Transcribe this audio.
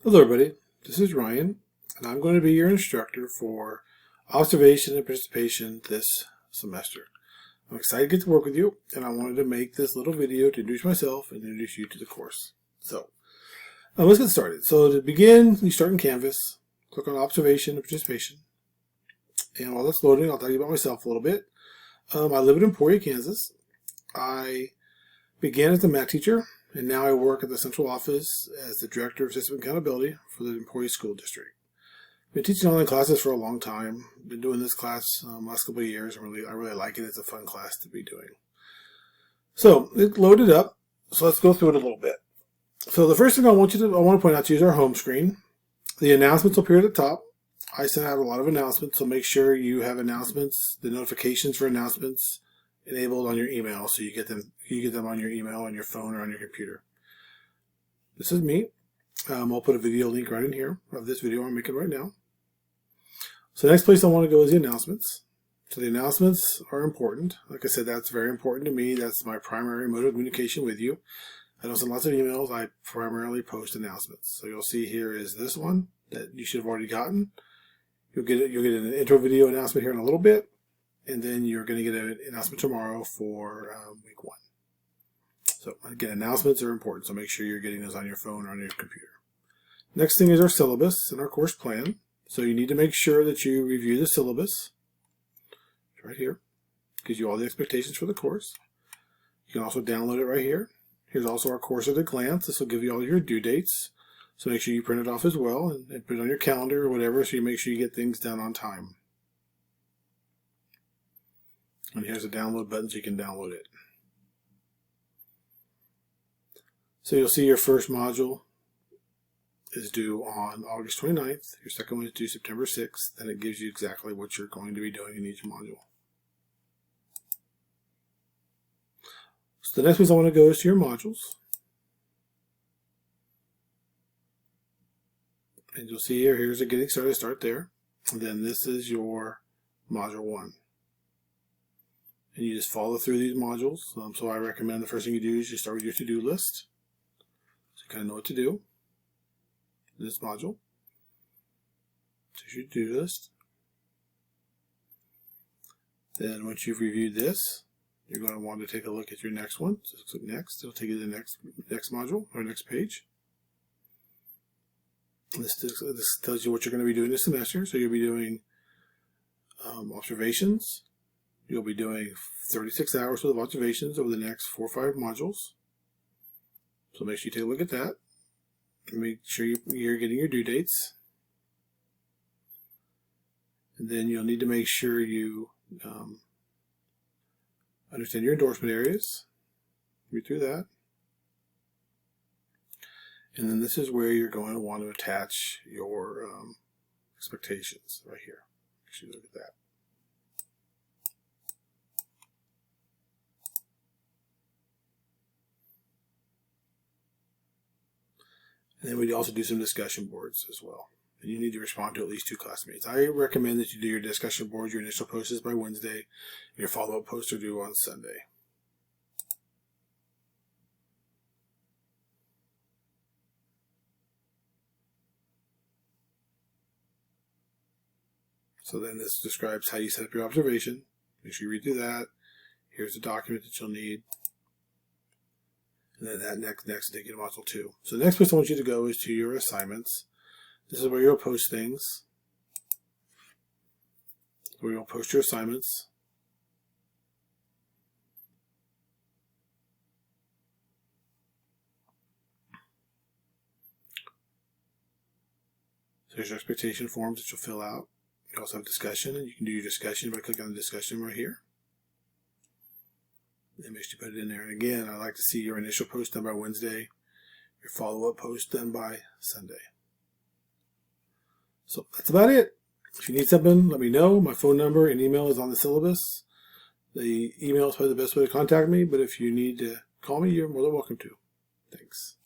Hello everybody, this is Ryan, and I'm going to be your instructor for observation and participation this semester. I'm excited to get to work with you, and I wanted to make this little video to introduce myself and introduce you to the course. So, let's get started. So to begin, you start in Canvas, click on observation and participation, and while that's loading, I'll tell you about myself a little bit. I live in Emporia, Kansas. I began as a math teacher, and now I work at the central office as the Director of System Accountability for the Emporia School District. I've been teaching online classes for a long time. Been doing this class last couple of years. I really like it. It's a fun class to be doing. So it loaded up. So let's go through it a little bit. So the first thing I want to point out to you is our home screen. The announcements up here at the top. I send out a lot of announcements, so make sure you have announcements, the notifications for announcements enabled on your email, so you get them on your email, on your phone, or on your computer. This is me. I'll put a video link right in here of this video I'm making right now. So the next place I want to go is the announcements. So the announcements are important. Like I said, that's very important to me. That's my primary mode of communication with you. I don't send lots of emails. I primarily post announcements. So you'll see here is this one that you should have already gotten. You'll get an intro video announcement here in a little bit. And then you're going to get an announcement tomorrow for week 1. So again, announcements are important, so make sure you're getting those on your phone or on your computer. Next thing is our syllabus and our course plan. So you need to make sure that you review the syllabus. It's right here. It gives you all the expectations for the course. You can also download it right here. Here's also our course at a glance. This will give you all your due dates. So make sure you print it off as well and put it on your calendar or whatever, so you make sure you get things done on time. And here's the download button so you can download it. So you'll see your first module is due on August 29th. Your second one is due September 6th. And it gives you exactly what you're going to be doing in each module. So the next place I want to go is to your modules. And you'll see here's a getting started, start there. And then this is your module 1. And you just follow through these modules. So I recommend the first thing you do is you start with your to-do list. So you kind of know what to do in this module. So your to-do list. Then once you've reviewed this, you're going to want to take a look at your next one. So click next. It'll take you to the next module or next page. This tells you what you're going to be doing this semester. So you'll be doing observations. You'll be doing 36 hours worth of observations over the next 4 or 5 modules. So make sure you take a look at that. Make sure you're getting your due dates. And then you'll need to make sure you understand your endorsement areas. Read through that. And then this is where you're going to want to attach your expectations right here. Make sure you look at that. And then we also do some discussion boards as well. And you need to respond to at least 2 classmates. I recommend that you do your discussion boards, your initial post is by Wednesday, and your follow-up posts are due on Sunday. So then this describes how you set up your observation. Make sure you read through that. Here's the document that you'll need. And then that next take you to module 2. So the next place I want you to go is to your assignments. This is where you'll post things. Where you'll post your assignments. So here's your expectation forms that you'll fill out. You also have discussion, and you can do your discussion by clicking on the discussion right here. And make sure you put it in there. And again, I like to see your initial post done by Wednesday, your follow-up post done by Sunday. So that's about it. If you need something, let me know. My phone number and email is on the syllabus. The email is probably the best way to contact me, but if you need to call me, you're more than welcome to. Thanks.